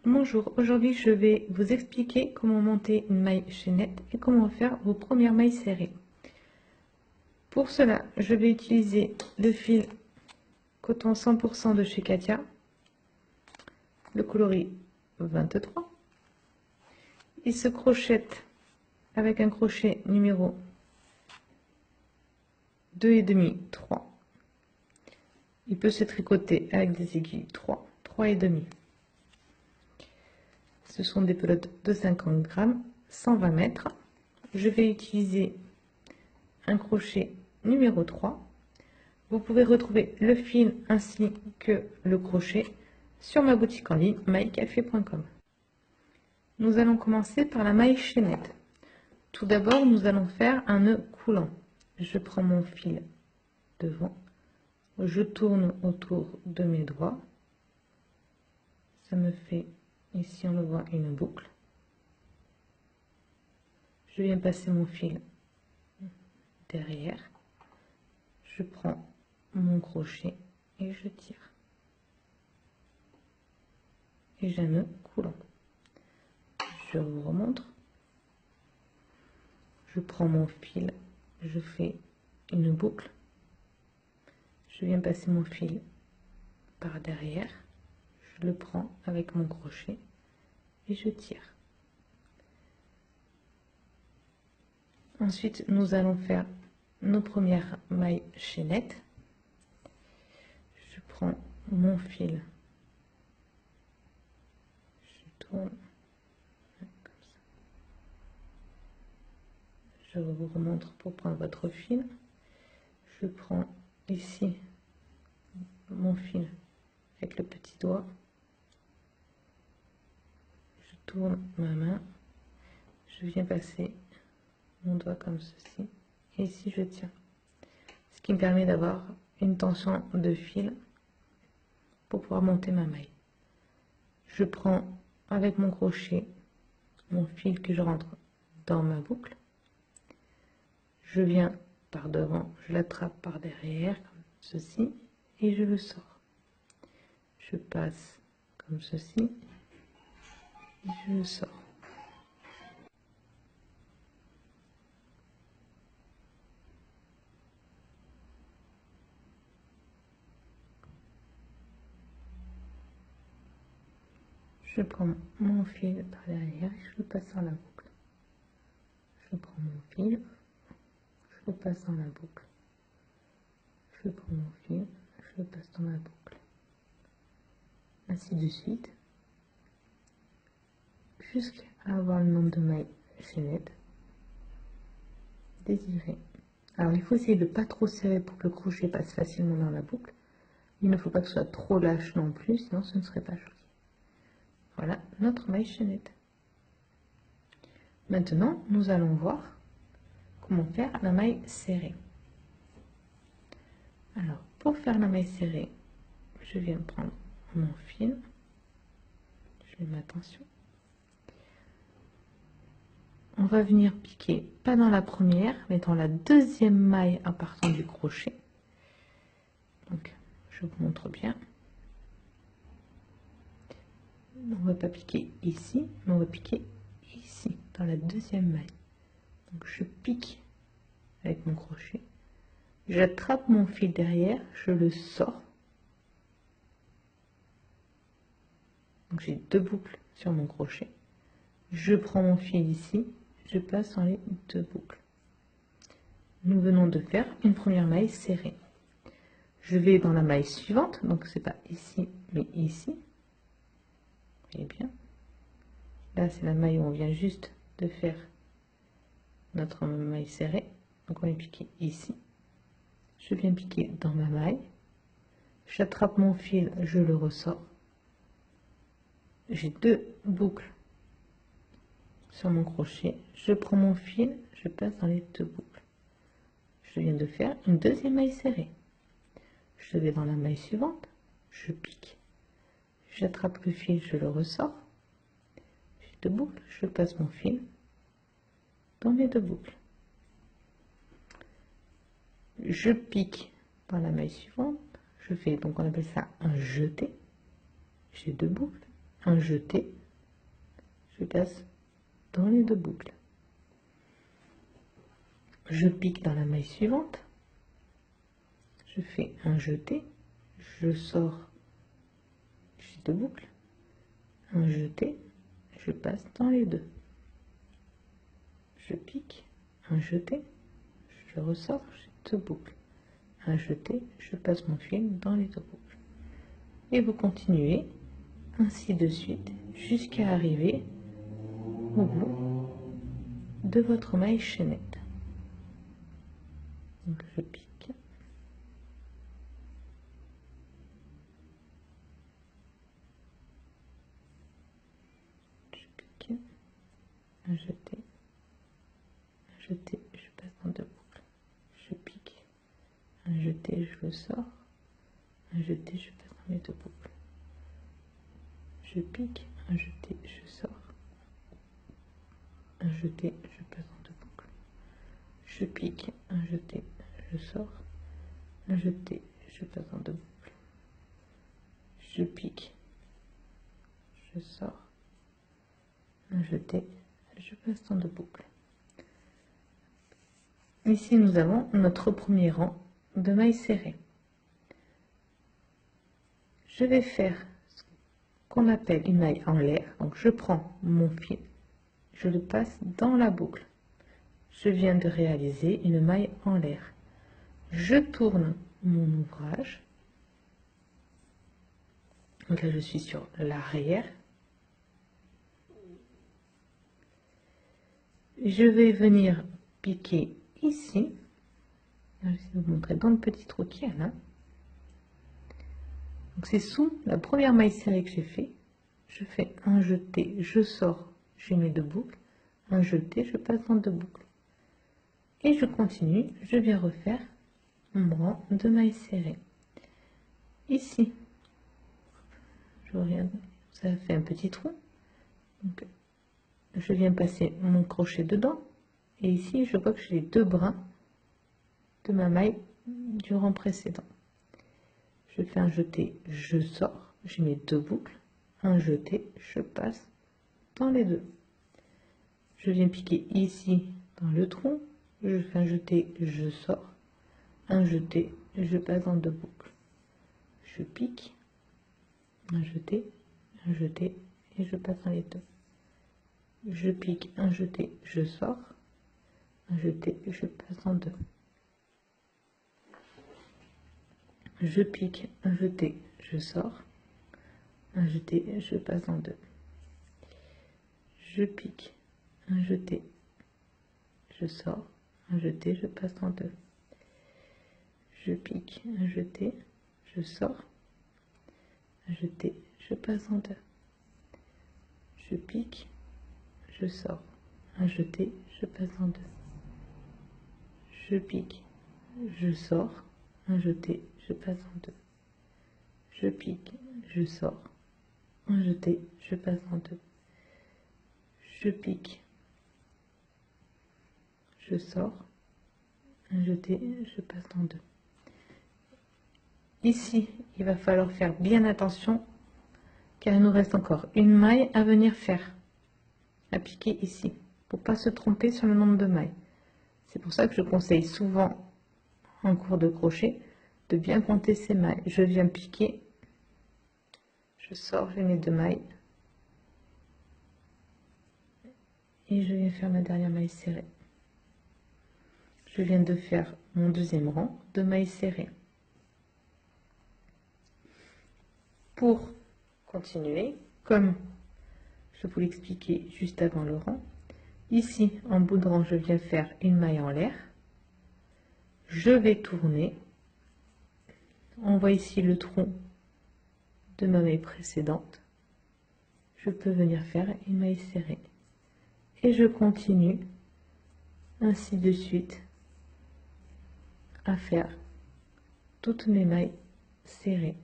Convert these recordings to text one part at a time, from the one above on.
Bonjour, aujourd'hui je vais vous expliquer comment monter une maille chaînette et comment faire vos premières mailles serrées. Pour cela, je vais utiliser le fil coton 100% de chez Katia, le coloris 23. Il se crochette avec un crochet numéro 2,5, 3. Il peut se tricoter avec des aiguilles 3, 3,5. Ce sont des pelotes de 50 grammes, 120 mètres. Je vais utiliser un crochet numéro 3. Vous pouvez retrouver le fil ainsi que le crochet sur ma boutique en ligne maillecafé.com. Nous allons commencer par la maille chaînette. Tout d'abord, nous allons faire un nœud coulant. Je prends mon fil devant, je tourne autour de mes doigts. Ça me fait, ici on le voit, une boucle. Je viens passer mon fil derrière. Je prends mon crochet et je tire. Et j'ai un nœud coulant. Je vous remontre. Je prends mon fil, je fais une boucle. Je viens passer mon fil par derrière. Je le prends avec mon crochet et je tire. Ensuite, nous allons faire nos premières mailles chaînettes. Je prends mon fil, je tourne comme ça. Je vous remontre pour prendre votre fil. Je prends ici mon fil avec le petit doigt. Je tourne ma main. Je viens passer mon doigt comme ceci. Et ici, je tiens. Ce qui me permet d'avoir une tension de fil pour pouvoir monter ma maille. Je prends avec mon crochet mon fil que je rentre dans ma boucle. Je viens par devant, je l'attrape par derrière comme ceci et je le sors. Je passe comme ceci et je le sors. Je prends mon fil par derrière et je le passe dans la boucle. Je prends mon fil, je le passe dans la boucle. Je prends mon fil, je le passe dans la boucle. Ainsi de suite, jusqu'à avoir le nombre de mailles chaînettes désiré. Alors il faut essayer de ne pas trop serrer pour que le crochet passe facilement dans la boucle. Il ne faut pas que ce soit trop lâche non plus, sinon ce ne serait pas joli. Voilà notre maille chaînette. Maintenant, nous allons voir comment faire la maille serrée. Alors, pour faire la maille serrée, je viens prendre mon fil. Je mets attention. On va venir piquer, pas dans la première, mais dans la deuxième maille en partant du crochet. Donc, je vous montre bien. On ne va pas piquer ici, mais on va piquer ici, dans la deuxième maille. Donc, je pique avec mon crochet. J'attrape mon fil derrière, je le sors. Donc, j'ai deux boucles sur mon crochet. Je prends mon fil ici, je passe dans les deux boucles. Nous venons de faire une première maille serrée. Je vais dans la maille suivante, donc c'est pas ici, mais ici. Vous voyez bien. Là, c'est la maille où on vient juste de faire notre maille serrée. Donc, on vient piquer ici. Je viens piquer dans ma maille. J'attrape mon fil, je le ressors. J'ai deux boucles sur mon crochet. Je prends mon fil, je passe dans les deux boucles. Je viens de faire une deuxième maille serrée. Je vais dans la maille suivante, je pique. J'attrape le fil, je le ressors. J'ai deux boucles, je passe mon fil dans mes deux boucles. Je pique dans la maille suivante. Je fais, donc on appelle ça un jeté. J'ai deux boucles, un jeté, je passe dans les 2 boucles. Je pique dans la maille suivante, je fais un jeté, je sors, j'ai 2 boucles, un jeté, je passe dans les 2. Je pique, un jeté, je ressors, j'ai 2 boucles. Un jeté, je passe mon fil dans les 2 boucles. Et vous continuez ainsi de suite jusqu'à arriver au bout de votre maille chaînette. Donc je pique, un jeté, je passe dans 2 boucles. Je pique, un jeté, je le sors, un jeté, je passe dans mes 2 boucles. Je pique, un jeté, je sors, un jeté, je passe dans 2 boucles. Je pique, un jeté, je sors, un jeté, je passe dans 2 boucles. Je pique, je sors, un jeté, je passe dans 2 boucles. Ici nous avons notre premier rang de mailles serrées. Je vais faire ce qu'on appelle une maille en l'air. Donc je prends mon fil, je le passe dans la boucle. Je viens de réaliser une maille en l'air. Je tourne mon ouvrage. Donc là je suis sur l'arrière. Je vais venir piquer ici. Je vais vous montrer dans le petit trou qu'il y a là. Donc c'est sous la première maille serrée que j'ai fait. Je fais un jeté, je sors, j'ai mes 2 boucles. Un jeté, je passe dans 2 boucles. Et je continue, je viens refaire mon rang de mailles serrées. Ici, je regarde, ça fait un petit trou. Donc, je viens passer mon crochet dedans. Et ici, je vois que j'ai 2 brins de ma maille du rang précédent. Je fais un jeté, je sors, j'ai mes 2 boucles. Un jeté, je passe dans les 2. Je viens piquer ici dans le trou. Je fais un jeté, je sors, un jeté, je passe dans 2 boucles. Je pique, un jeté, et je passe dans les 2. Je pique, un jeté, je sors, un jeté, je passe en 2. Je pique, un jeté, je sors, un jeté, je passe en 2. Je pique, un jeté, je sors, un jeté, je passe en 2. Je pique, un jeté, je sors, un jeté, je passe en 2. Je pique, je sors, un jeté, je passe en 2. Je pique, je sors, un jeté, je passe en 2. Je pique, je sors, un jeté, je passe en 2. Je pique, je sors, un jeté, je passe en 2. Ici, il va falloir faire bien attention car il nous reste encore une maille à venir faire, à piquer ici, pour pas se tromper sur le nombre de mailles. C'est pour ça que je conseille souvent en cours de crochet de bien compter ces mailles. Je viens piquer, je sors, j'ai mes 2 mailles et je viens faire ma dernière maille serrée. Je viens de faire mon 2e rang de mailles serrées. Pour continuer, comme je vous l'expliquais juste avant le rang, ici en bout de rang je viens faire une maille en l'air, je vais tourner, on voit ici le tronc de ma maille précédente, je peux venir faire une maille serrée et je continue ainsi de suite à faire toutes mes mailles serrées.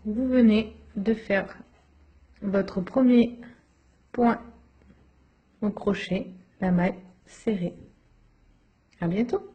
vous venez de faire votre premier point au crochet, la maille serrée. À bientôt!